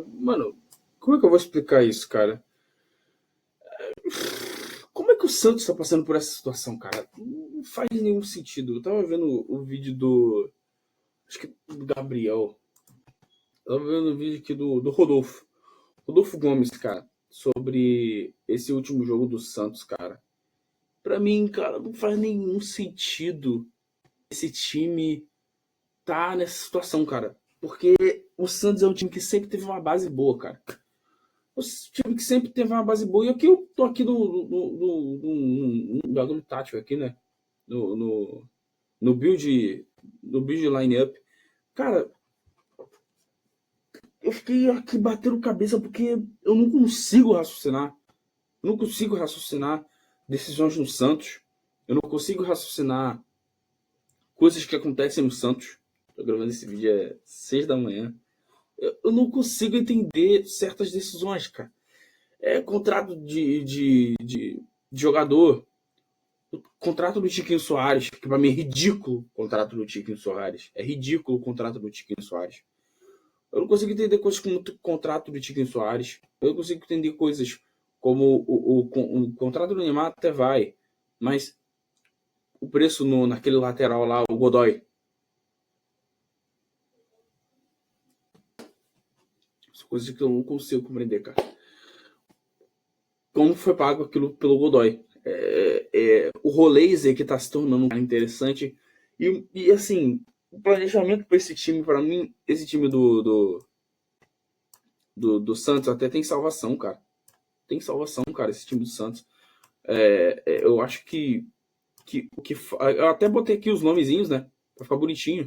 Mano, como é que eu vou explicar isso, cara? Como é que o Santos tá passando por essa situação, cara? Não faz nenhum sentido. Eu tava vendo o vídeo do. Acho que do Gabriel. Eu tava vendo o vídeo aqui do Rodolfo. Rodolfo Gomes, cara. Sobre esse último jogo do Santos, cara. Pra mim, cara, não faz nenhum sentido esse time tá nessa situação, cara. Porque o Santos é um time que sempre teve uma base boa, cara. O time que sempre teve uma base boa. E aqui eu tô aqui no bagulho tático aqui, né? No, no, no build. No build line-up. Cara, eu fiquei aqui batendo cabeça porque eu não consigo raciocinar. Eu não consigo raciocinar decisões no Santos. Eu não consigo raciocinar coisas que acontecem no Santos. Tô gravando esse vídeo 6 da manhã. Eu não consigo entender certas decisões, cara. Contrato de jogador. O contrato do Tiquinho Soares, que pra mim é ridículo o contrato do Tiquinho Soares. É ridículo o contrato do Tiquinho Soares. Eu não consigo entender coisas como o contrato do Tiquinho Soares. Eu não consigo entender coisas como o contrato do Neymar até vai. Mas o preço naquele lateral lá, o Godoy. São coisas que eu não consigo compreender, cara. Como foi pago aquilo pelo Godoy? O Roleiser que tá se tornando um cara interessante. E assim, o planejamento para esse time, para mim, esse time do Santos até tem salvação, cara. Tem salvação, cara, esse time do Santos. Eu acho eu até botei aqui os nomezinhos, né? Pra ficar bonitinho.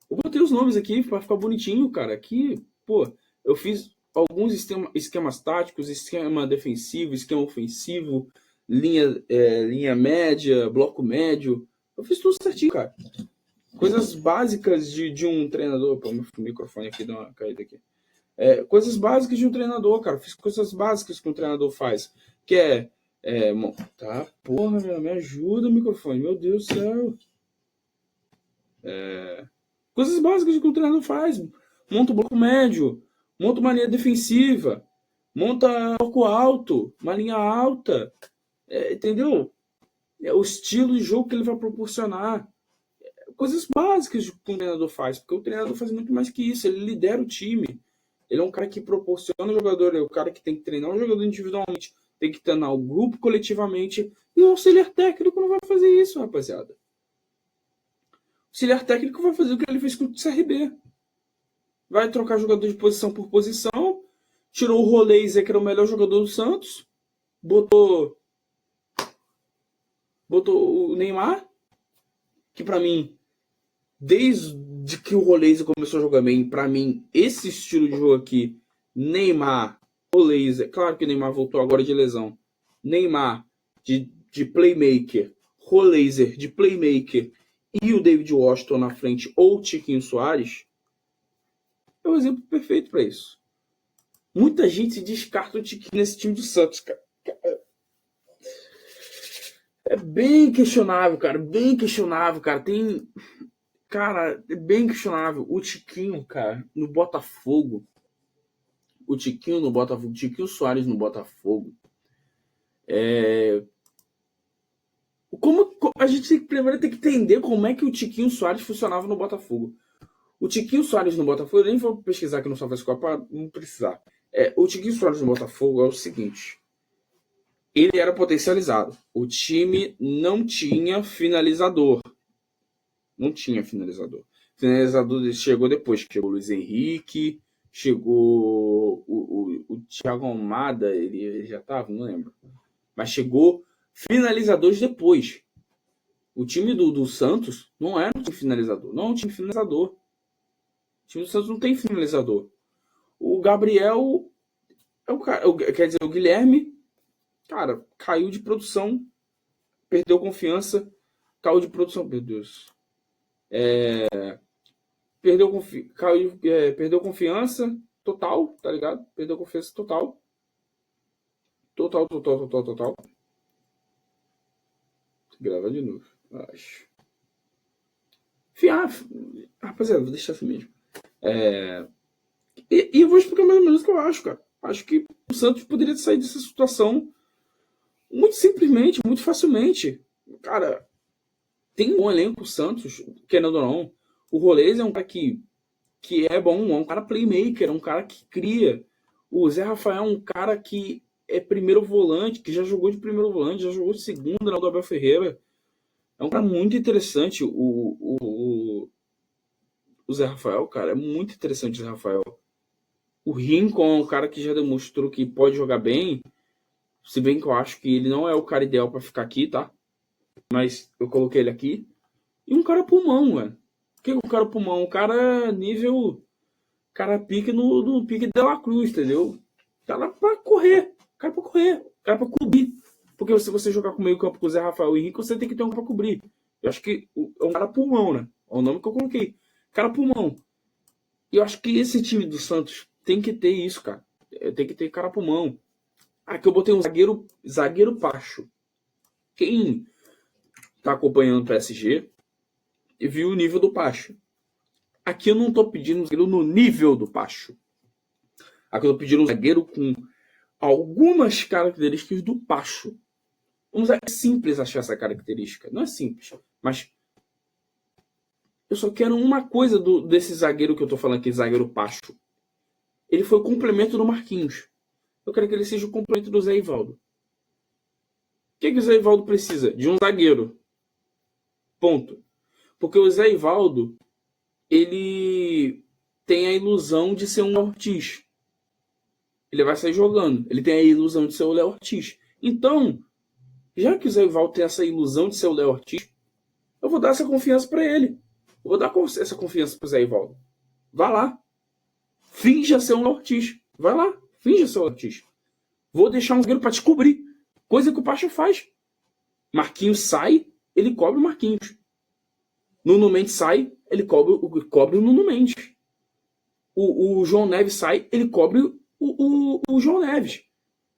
Eu botei os nomes aqui pra ficar bonitinho, cara. Aqui, pô, eu fiz alguns esquemas táticos, esquema defensivo, esquema ofensivo, linha média, bloco médio. Eu fiz tudo certinho, cara. Coisas básicas de um treinador. Pô, meu microfone aqui deu uma caída aqui. Coisas básicas de um treinador, cara. Fiz coisas básicas que um treinador faz. Que tá, porra, me ajuda o microfone. Meu Deus do céu. Coisas básicas que o treinador faz. Monta o bloco médio, monta uma linha defensiva, monta bloco alto, uma linha alta. Entendeu? É o estilo de jogo que ele vai proporcionar. Coisas básicas que o treinador faz, porque o treinador faz muito mais que isso, ele lidera o time. Ele é um cara que proporciona o jogador, é o cara que tem que treinar o jogador individualmente, tem que treinar o grupo coletivamente, e o auxiliar técnico não vai fazer isso, rapaziada. O auxiliar técnico vai fazer o que ele fez com o CRB. Vai trocar jogador de posição por posição, tirou o Roleiser, que era o melhor jogador do Santos, botou o Neymar, que pra mim, desde que o Roleiser começou a jogar bem, pra mim, esse estilo de jogo aqui, Neymar, Roleiser, claro que o Neymar voltou agora de lesão, Neymar de playmaker, Roleiser de playmaker e o David Washington na frente ou o Tiquinho Soares, é o exemplo perfeito para isso. Muita gente descarta o Tiquinho nesse time do Santos, cara. É bem questionável, cara. Bem questionável, cara. Cara, é bem questionável. O Tiquinho, cara, no Botafogo. O Tiquinho no Botafogo. O Tiquinho Soares no Botafogo. Como a gente primeiro tem que entender como é que o Tiquinho Soares funcionava no Botafogo. O Tiquinho Soares no Botafogo, eu nem vou pesquisar aqui no SofaScore para não precisar. O Tiquinho Soares no Botafogo é o seguinte. Ele era potencializado. O time não tinha finalizador. Não tinha finalizador. O finalizador chegou depois. Chegou o Luiz Henrique, chegou o Thiago Almada, ele já estava, não lembro. Mas chegou finalizadores depois. O time do Santos não era um time finalizador. Não é um time finalizador. O time do Santos não tem finalizador. O Gabriel é o cara. Quer dizer, o Guilherme, cara, caiu de produção, perdeu confiança, caiu de produção. Meu Deus. Perdeu confiança total, tá ligado? Perdeu confiança total. Total. Grava de novo, acho. Rapaziada, vou deixar assim mesmo. E eu vou explicar mais ou menos o que acho, cara. Acho que o Santos poderia sair dessa situação muito simplesmente, muito facilmente. Cara, tem um bom elenco o Santos, querendo ou não. O Rolês é um cara que é bom, é um cara playmaker, é um cara que cria. O Zé Rafael é um cara que é primeiro volante, que já jogou de primeiro volante, já jogou de segundo na do Abel Ferreira. É um cara muito interessante, o Zé Rafael, cara. É muito interessante o Zé Rafael. O Rincon é um cara que já demonstrou que pode jogar bem, se bem que eu acho que ele não é o cara ideal para ficar aqui, tá? Mas eu coloquei ele aqui. E um cara pulmão, mano. O que é um cara pulmão? Um cara nível. Cara pique no pique de La Cruz, entendeu? Cara pra correr. Cara pra correr. Cara pra cobrir. Porque se você jogar com meio campo com o Zé Rafael e Henrique, você tem que ter um cara pra cobrir. Eu acho que é um cara pulmão, né? É o nome que eu coloquei. Cara pulmão. E eu acho que esse time do Santos tem que ter isso, cara. Tem que ter cara pulmão. Aqui eu botei um zagueiro Pacho. Quem tá acompanhando o PSG e viu o nível do Pacho. Aqui eu não tô pedindo um zagueiro no nível do Pacho. Aqui eu tô pedindo um zagueiro com algumas características do Pacho. É simples achar essa característica. Não é simples, mas eu só quero uma coisa desse zagueiro que eu tô falando aqui, zagueiro Pacho. Ele foi o complemento do Marquinhos. Eu quero que ele seja o complemento do Zé Ivaldo. O que o Zé Ivaldo precisa? De um zagueiro. Ponto. Porque o Zé Ivaldo, ele tem a ilusão de ser um Léo Ortiz. Ele vai sair jogando. Ele tem a ilusão de ser o Léo Ortiz. Então, já que o Zé Ivaldo tem essa ilusão de ser o Léo Ortiz, eu vou dar essa confiança para ele. Eu vou dar essa confiança pro Zé Ivaldo. Vá lá. Finja ser um Léo Ortiz. Vai lá. Finja ser o Léo Ortiz. Vou deixar um zagueiro para te cobrir. Coisa que o Pacha faz. Marquinhos sai, ele cobre o Marquinhos. Nuno Mendes sai, ele cobre o Nuno Mendes. O João Neves sai, ele cobre o João Neves.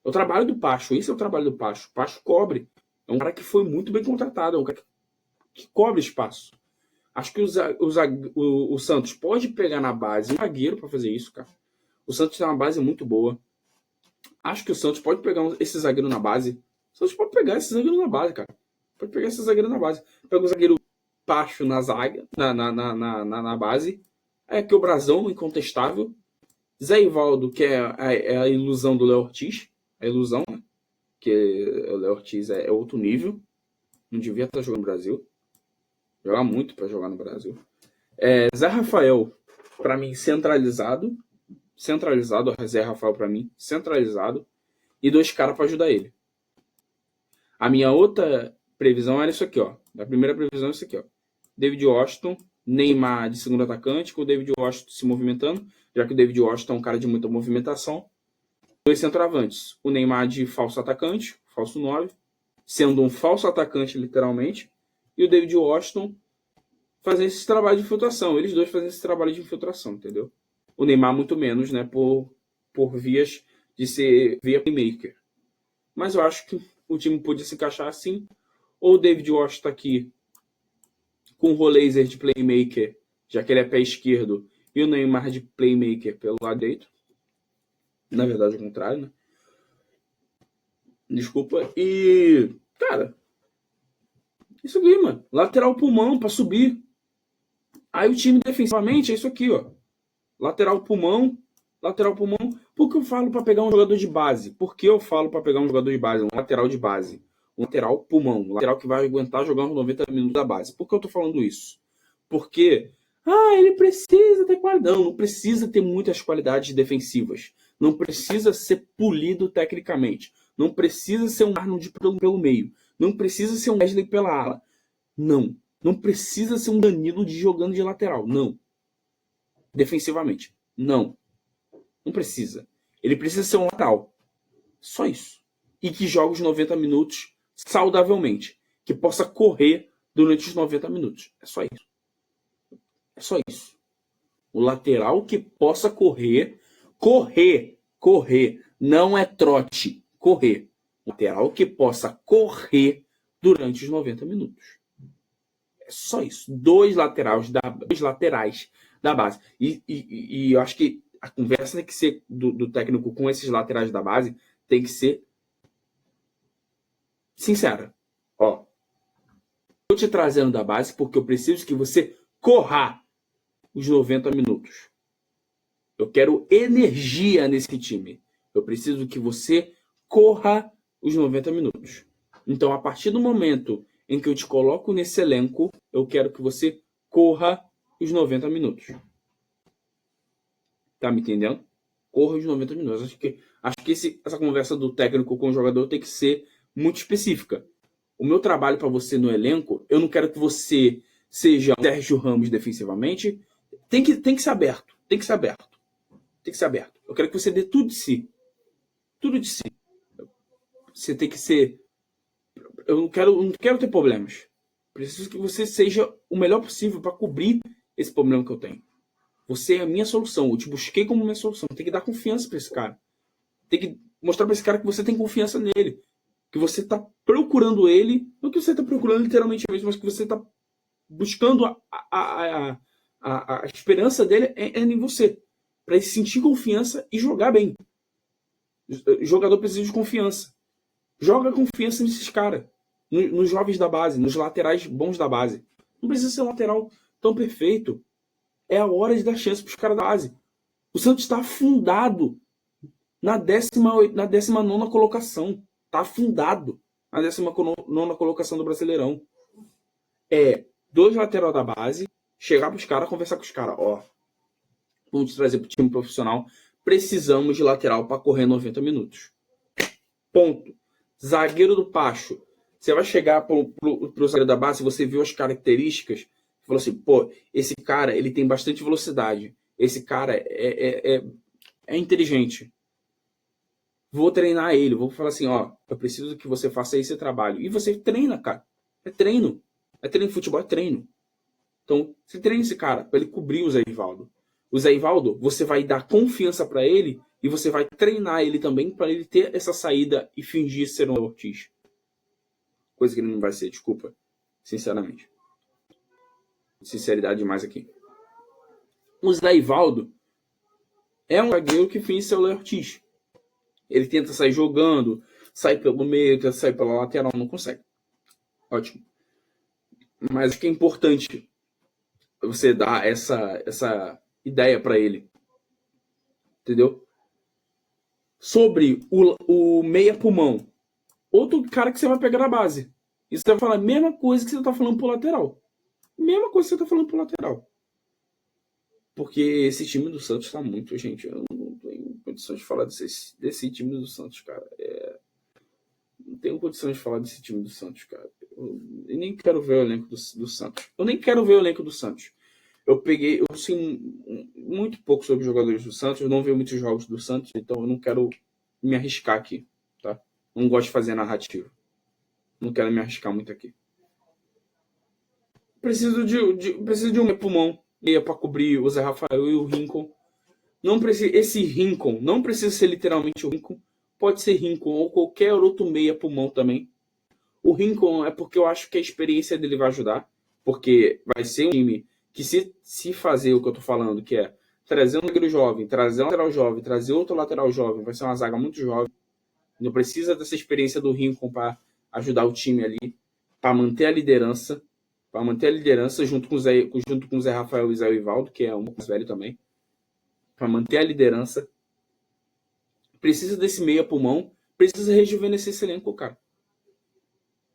É o trabalho do Pacho. Esse é o trabalho do Pacho. O Pacho cobre. É um cara que foi muito bem contratado. É um cara que cobre espaço. Acho que o Santos pode pegar na base um zagueiro para fazer isso, cara. O Santos tem uma base muito boa. Acho que o Santos pode pegar esse zagueiro na base. O Santos pode pegar esse zagueiro na base, cara. Pode pegar esse zagueiro na base. Pega o zagueiro Pacho na zaga, na base. É que o Brasão, incontestável. Zé Ivaldo, que é a ilusão do Léo Ortiz. A ilusão, né? Que o Léo Ortiz é outro nível. Não devia estar jogando no Brasil. Jogar muito para jogar no Brasil. Zé Rafael, para mim, centralizado. Centralizado. Zé Rafael, para mim, centralizado. E 2 caras para ajudar ele. A minha outra previsão era isso aqui, ó. A primeira previsão é isso aqui, ó. David Washington, Neymar de segundo atacante, com o David Washington se movimentando, já que o David Washington é um cara de muita movimentação. 2 centroavantes. O Neymar de falso atacante, falso 9, sendo um falso atacante, literalmente. E o David Washington fazendo esse trabalho de infiltração. Eles dois fazendo esse trabalho de infiltração, entendeu? O Neymar muito menos, né? Por vias de ser via playmaker. Mas eu acho que o time podia se encaixar assim. Ou o David Washington aqui com o Roleiser de playmaker, já que ele é pé esquerdo, e o Neymar de playmaker pelo lado direito. Na verdade, o contrário, né? Desculpa. E, cara, isso aqui, mano. Lateral pulmão pra subir. Aí o time defensivamente é isso aqui, ó. Lateral pulmão. Por que eu falo pra pegar um jogador de base? Por que eu falo pra pegar um jogador de base? Um lateral de base. Um lateral pulmão. Um lateral que vai aguentar jogar uns 90 minutos da base. Por que eu tô falando isso? Porque, ele precisa ter qualidade. Não precisa ter muitas qualidades defensivas. Não precisa ser polido tecnicamente. Não precisa ser um Arnold pelo meio. Não precisa ser um Wesley pela ala. Não. Não precisa ser um Danilo jogando de lateral. Não. Defensivamente. Não. Não precisa. Ele precisa ser um lateral. Só isso. E que jogue os 90 minutos saudavelmente. Que possa correr durante os 90 minutos. É só isso. É só isso. O lateral que possa correr. Correr. Não é trote. Correr. O lateral que possa correr durante os 90 minutos. É só isso. 2 laterais da base. E eu acho que A conversa tem que ser do técnico com esses laterais da base, tem que ser sincera. Ó, estou te trazendo da base porque eu preciso que você corra os 90 minutos. Eu quero energia nesse time. Eu preciso que você corra os 90 minutos. Então, a partir do momento em que eu te coloco nesse elenco, eu quero que você corra os 90 minutos. Tá me entendendo? Corra os 90 minutos. Acho que essa conversa do técnico com o jogador tem que ser muito específica. O meu trabalho para você no elenco, eu não quero que você seja o Sérgio Ramos defensivamente. Tem que ser aberto. Tem que ser aberto. Tem que ser aberto. Eu quero que você dê tudo de si. Tudo de si. Você tem que ser... Eu não quero ter problemas. Preciso que você seja o melhor possível para cobrir esse problema que eu tenho. Você é a minha solução. Eu te busquei como minha solução. Tem que dar confiança para esse cara. Tem que mostrar para esse cara que você tem confiança nele. Que você está procurando ele. Não que você está procurando literalmente mesmo, mas que você está buscando a esperança dele em você. Para ele sentir confiança e jogar bem. O jogador precisa de confiança. Joga confiança nesses caras. Nos jovens da base, nos laterais bons da base. Não precisa ser um lateral tão perfeito. É a hora de dar chance para os caras da base. O Santos está afundado na 19ª colocação. Está afundado na 19ª colocação do Brasileirão. É 2 lateral da base, chegar para os caras, conversar com os caras. Ó, vamos trazer para o time profissional. Precisamos de lateral para correr 90 minutos. Ponto. Zagueiro do Pacho. Você vai chegar pro zagueiro da base, você viu as características, falou assim, pô, esse cara, ele tem bastante velocidade. Esse cara é inteligente. Vou treinar ele, vou falar assim, ó, eu preciso que você faça esse trabalho. E você treina, cara. É treino. É treino de futebol, é treino. Então, você treina esse cara para ele cobrir o Zé Ivaldo. O Zé Ivaldo, você vai dar confiança para ele e você vai treinar ele também para ele ter essa saída e fingir ser um Ortiz. Coisa que ele não vai ser, desculpa. Sinceramente. Sinceridade demais aqui. O Zé Ivaldo é um zagueiro que finge ser o Léo Ortiz. Ele tenta sair jogando, sai pelo meio, tenta sair pela lateral, não consegue. Ótimo. Mas o que é importante você dar essa ideia para ele. Entendeu? Sobre o meia pulmão. Outro cara que você vai pegar na base. E você vai falar a mesma coisa que você tá falando pro lateral. Mesma coisa que você tá falando pro lateral. Porque esse time do Santos tá muito, gente. Eu não tenho condições de falar desse time do Santos, cara. Não tenho condições de falar desse time do Santos, cara. Eu nem quero ver o elenco do Santos. Eu nem quero ver o elenco do Santos. Eu sei muito pouco sobre os jogadores do Santos. Eu não vejo muitos jogos do Santos, então eu não quero me arriscar aqui, tá? Não gosto de fazer narrativa. Não quero me arriscar muito aqui. Preciso de um pulmão para cobrir o Zé Rafael e o Rincon. Esse Rincon não precisa ser literalmente o Rincon. Pode ser Rincon ou qualquer outro meia pulmão também. O Rincon é porque eu acho que a experiência dele vai ajudar. Porque vai ser um time que se fazer o que eu tô falando, que é trazer um zagueiro jovem, trazer um lateral jovem, trazer outro lateral jovem, vai ser uma zaga muito jovem. Não precisa dessa experiência do Rincon para ajudar o time ali, para manter a liderança. Para manter a liderança junto com o Zé Rafael e Zé Ivaldo, que é um pouco mais velho também. Para manter a liderança. Precisa desse meia pulmão. Precisa rejuvenescer esse elenco, cara.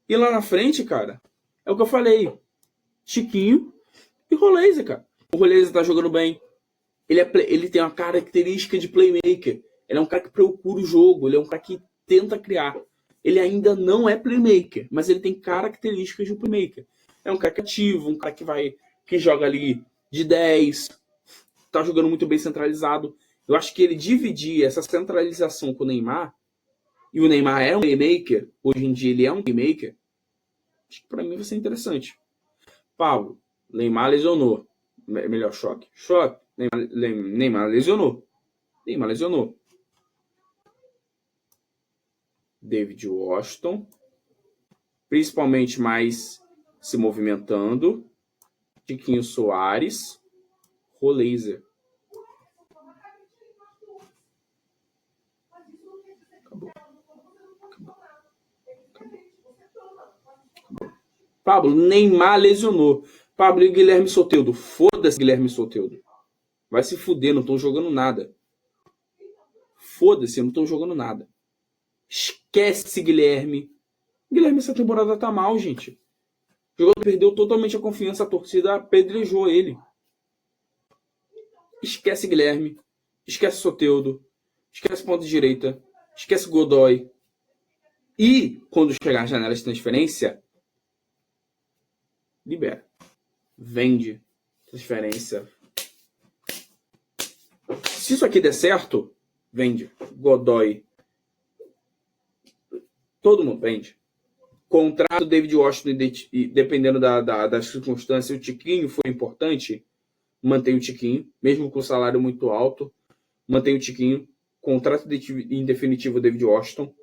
E lá na frente, cara, é o que eu falei. Chiquinho e Roleza, cara. O Roleza tá jogando bem. Ele tem uma característica de playmaker. Ele é um cara que procura o jogo. Ele é um cara que tenta criar. Ele ainda não é playmaker, mas ele tem características de um playmaker. É um cara ativo, um cara que joga ali de 10, tá jogando muito bem centralizado. Eu acho que ele dividir essa centralização com o Neymar, e o Neymar é um playmaker, hoje em dia ele é um playmaker, acho que pra mim vai ser interessante. Paulo, Neymar lesionou. Melhor choque. Neymar lesionou. David Washington, principalmente mais se movimentando. Chiquinho Soares, Roleza. Pablo, Neymar lesionou. Pablo e Guilherme Soteldo. Foda-se, Guilherme Soteldo. Vai se fuder, não estão jogando nada. Foda-se, não estão jogando nada. Esquece, Guilherme. Guilherme, essa temporada tá mal, gente. O jogador perdeu totalmente a confiança, a torcida apedrejou ele. Esquece Guilherme. Esquece Soteldo. Esquece ponta direita. Esquece Godoy. E, quando chegar a janela de transferência, libera. Vende. Transferência. Se isso aqui der certo, vende. Godoy. Todo mundo vende. Contrato David Washington, dependendo das circunstâncias, o Tiquinho foi importante, mantém o Tiquinho, mesmo com salário muito alto, mantém o Tiquinho. Contrato em definitivo David Washington.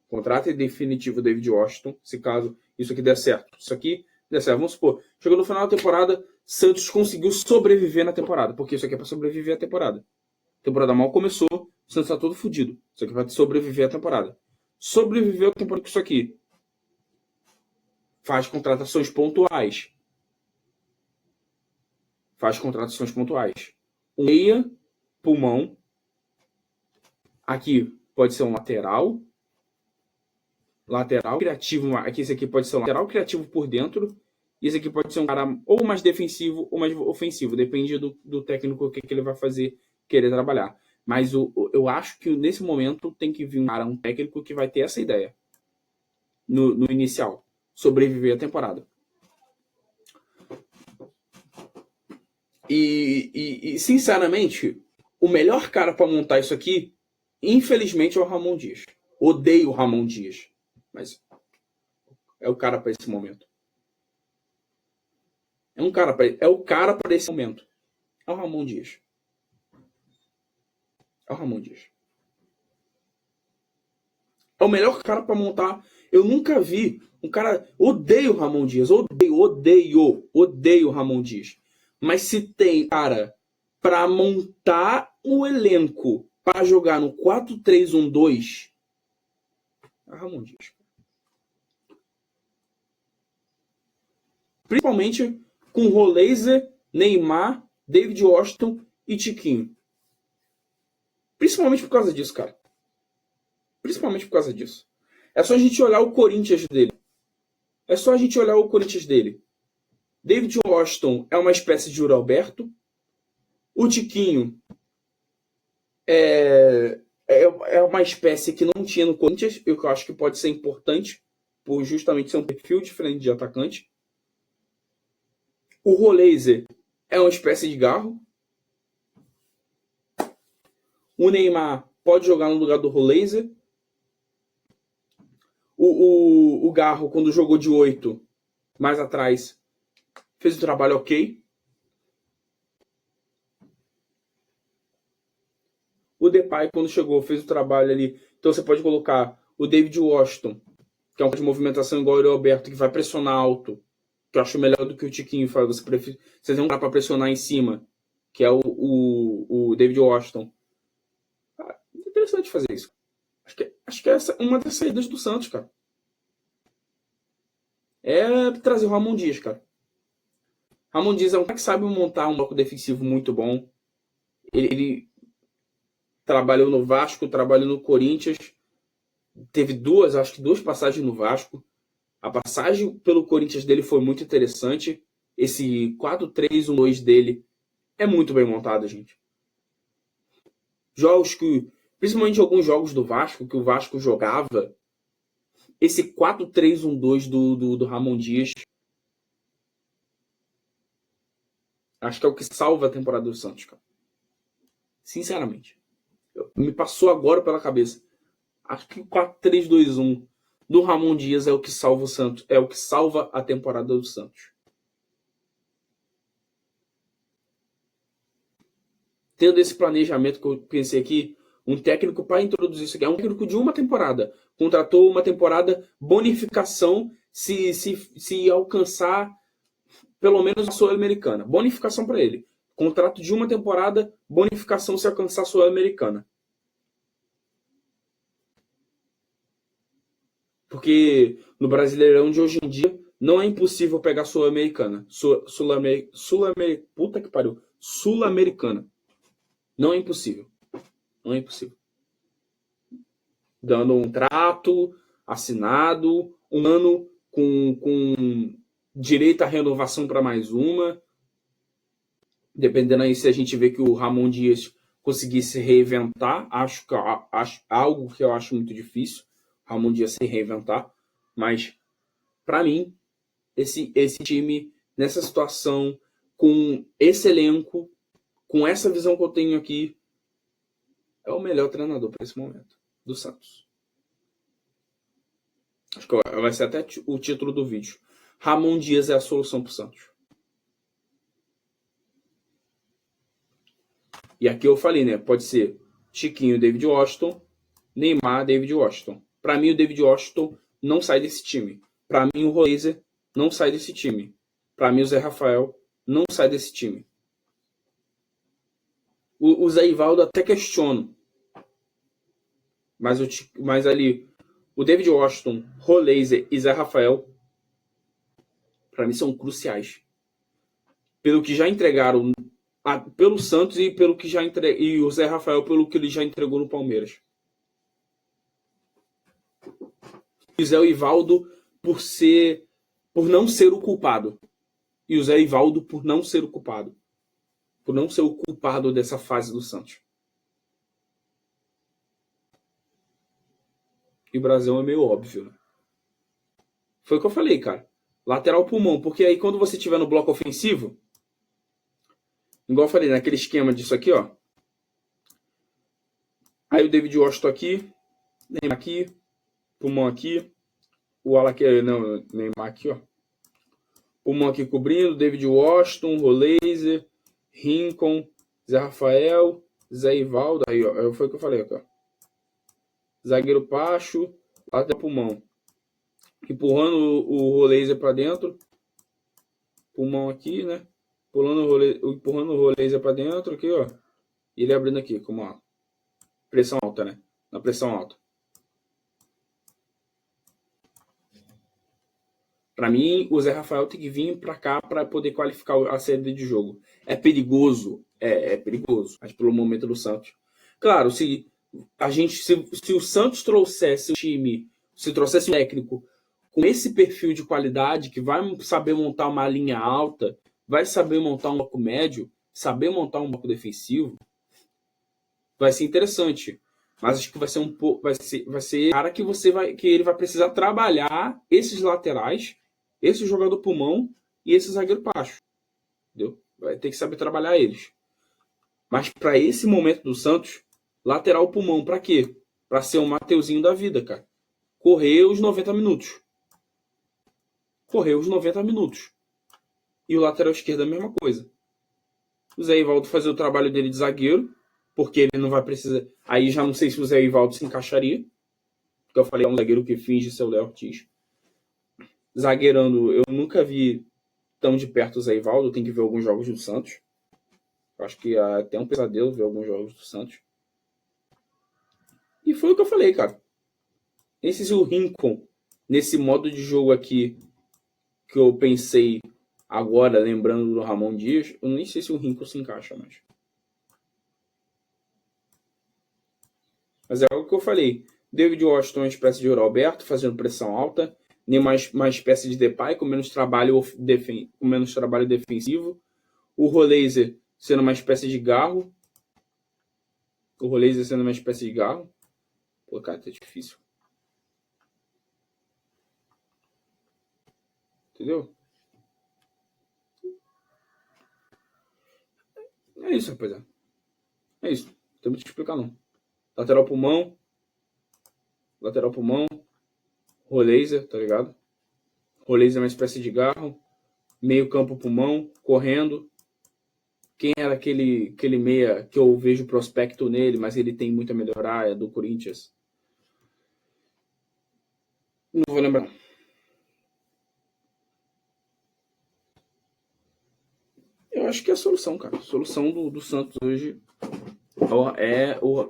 Contrato em definitivo David Washington, se caso isso aqui der certo. Isso aqui der certo. Vamos supor, chegou no final da temporada, Santos conseguiu sobreviver na temporada, porque isso aqui é para sobreviver à temporada. A temporada mal começou, o Santos está todo fodido. Isso aqui vai sobreviver à temporada. Sobreviveu a temporada com isso aqui. Faz contratações pontuais. Um meia, pulmão. Aqui pode ser um lateral criativo. Aqui esse aqui pode ser um lateral criativo por dentro. E esse aqui pode ser um cara ou mais defensivo ou mais ofensivo. Depende do técnico que ele vai fazer, querer trabalhar. Mas eu acho que nesse momento tem que vir um técnico que vai ter essa ideia. No inicial. Sobreviver à temporada. E sinceramente, o melhor cara para montar isso aqui, infelizmente, é o Ramon Dias. Odeio o Ramon Dias, mas é o cara para esse momento. É o cara para esse momento. É o Ramon Dias. É o melhor cara para montar. Eu nunca vi um cara. Odeio o Ramon Dias. Odeio o Ramon Dias. Mas se tem, cara, para montar um elenco para jogar no 4-3-1-2, é Ramon Dias. Principalmente com Roleiser, Neymar, David Washington e Tiquinho. Principalmente por causa disso, cara. É só a gente olhar o Corinthians dele. David Washington é uma espécie de Yuri Alberto. O Tiquinho é uma espécie que não tinha no Corinthians, eu acho que pode ser importante, por justamente ser um perfil diferente de atacante. O Roleiser é uma espécie de Garro. O Neymar pode jogar no lugar do Roleiser. O Garro, quando jogou de 8, mais atrás, fez um trabalho ok. O Depay, quando chegou, fez o trabalho ali. Então você pode colocar o David Washington, que é um de movimentação igual o Yuri Alberto, que vai pressionar alto, que eu acho melhor do que o Tiquinho faz. Você tem um cara para pressionar em cima, que é o David Washington. Cara, é interessante fazer isso. Acho que essa é uma das saídas do Santos, cara. É trazer o Ramon Dias, cara. Ramon Dias é um cara que sabe montar um bloco defensivo muito bom. Ele trabalhou no Vasco, trabalhou no Corinthians. Teve duas passagens no Vasco. A passagem pelo Corinthians dele foi muito interessante. Esse 4-3-1-2 dele é muito bem montado, gente. Principalmente alguns jogos do Vasco, que o Vasco jogava, esse 4-3-1-2 do Ramon Dias, acho que é o que salva a temporada do Santos, cara. Sinceramente. Me passou agora pela cabeça. Acho que o 4-3-2-1 do Ramon Dias é o que salva o Santos. É o que salva a temporada do Santos. Tendo esse planejamento que eu pensei aqui, um técnico para introduzir isso aqui, é um técnico de uma temporada. Contratou uma temporada, bonificação, se alcançar pelo menos a Sul-Americana. Bonificação para ele. Contrato de uma temporada, bonificação se alcançar a Sul-Americana. Porque no Brasileirão de hoje em dia Não é impossível pegar Sul-Americana. Puta que pariu. Sul-Americana. Não é impossível. Não é impossível. Dando um trato assinado, um ano com direito à renovação para mais uma. Dependendo aí se a gente vê que o Ramon Dias conseguisse se reinventar, acho algo que eu acho muito difícil, Ramon Dias se reinventar, mas para mim esse time nessa situação, com esse elenco, com essa visão que eu tenho aqui, é o melhor treinador para esse momento do Santos. Acho que vai ser até o título do vídeo. Ramon Dias é a solução para o Santos. E aqui eu falei, né? Pode ser Chiquinho, David Washington, Neymar, David Washington. Para mim, o David Washington não sai desse time. Para mim, o Roleiser não sai desse time. Para mim, o Zé Rafael não sai desse time. O Zé Ivaldo até questiono. Mas ali, o David Washington, Roleiser e Zé Rafael, para mim, são cruciais. Pelo que já entregaram pelo Santos e pelo que e o Zé Rafael pelo que ele já entregou no Palmeiras. E o Zé Ivaldo por não ser o culpado. E o Zé Ivaldo por não ser o culpado. Por não ser o culpado dessa fase do Santos. E o Brasil é meio óbvio, né? Foi o que eu falei, cara. Lateral pulmão. Porque aí quando você estiver no bloco ofensivo, igual eu falei, naquele esquema disso aqui, ó. Aí o David Washington aqui, Neymar aqui, pulmão aqui, o Ala aqui, não, Neymar aqui, ó. Pulmão aqui cobrindo, David Washington, Roleiser, Rincon, Zé Rafael, Zé Ivaldo, aí, ó, foi o que eu falei aqui, ó. Zagueiro Pacho, lateral pulmão. Empurrando o Roleiser pra dentro. Pulmão aqui, né? Empurrando o Roleiser pra dentro aqui, ó. E ele abrindo aqui, como ó. Pressão alta, né? Na pressão alta. Para mim, o Zé Rafael tem que vir para cá para poder qualificar a série de jogo. É perigoso, é perigoso, mas pelo momento do Santos. Claro, se o Santos trouxesse o time, se trouxesse um técnico com esse perfil de qualidade, que vai saber montar uma linha alta, vai saber montar um bloco médio, saber montar um bloco defensivo, vai ser interessante. Mas acho que vai ser um pouco, vai ser cara que ele vai precisar trabalhar esses laterais, esse jogador pulmão e esse zagueiro Pacho. Entendeu? Vai ter que saber trabalhar eles. Mas para esse momento do Santos, lateral pulmão para quê? Para ser um Mateuzinho da vida, cara. Correr os 90 minutos. Correr os 90 minutos. E o lateral esquerdo a mesma coisa. O Zé Ivaldo fazer o trabalho dele de zagueiro, porque ele não vai precisar. Aí já não sei se o Zé Ivaldo se encaixaria. Porque eu falei, é um zagueiro que finge ser o Léo Ortiz. Zagueirando, eu nunca vi tão de perto o Zé Ivaldo. Tem que ver alguns jogos do Santos. Eu acho que é até um pesadelo ver alguns jogos do Santos. E foi o que eu falei, cara. Esse o Rincon, nesse modo de jogo aqui, que eu pensei agora, lembrando do Ramon Dias, eu nem sei se o Rincon se encaixa mais. Mas é algo que eu falei. David Washington é uma espécie de Roberto, fazendo pressão alta. Nem uma espécie de Depay, com menos trabalho defensivo. O Roleiser sendo uma espécie de Garro. Pô, cara, tá difícil. Entendeu? É isso, rapaziada. É isso. Não tem muito que explicar, não. Lateral pulmão. Roleiser, tá ligado? Roleiser é uma espécie de Garro. Meio campo pulmão, correndo. Quem era aquele meia que eu vejo prospecto nele, mas ele tem muito a melhorar, é do Corinthians. Não vou lembrar. Eu acho que é a solução, cara. A solução do Santos hoje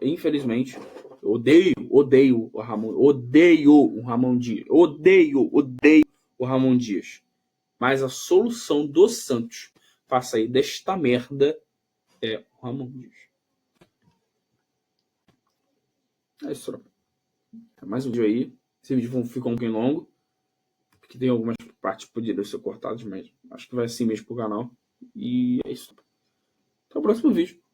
infelizmente, odeio o Ramon Dias. Odeio o Ramon Dias. Mas a solução do Santos para sair desta merda é o Ramon Dias. É isso, tropa. É mais um vídeo aí. Esse vídeo ficou um pouquinho longo, porque tem algumas partes que poderiam ser cortadas, mas acho que vai assim mesmo pro canal. E é isso. Até o próximo vídeo.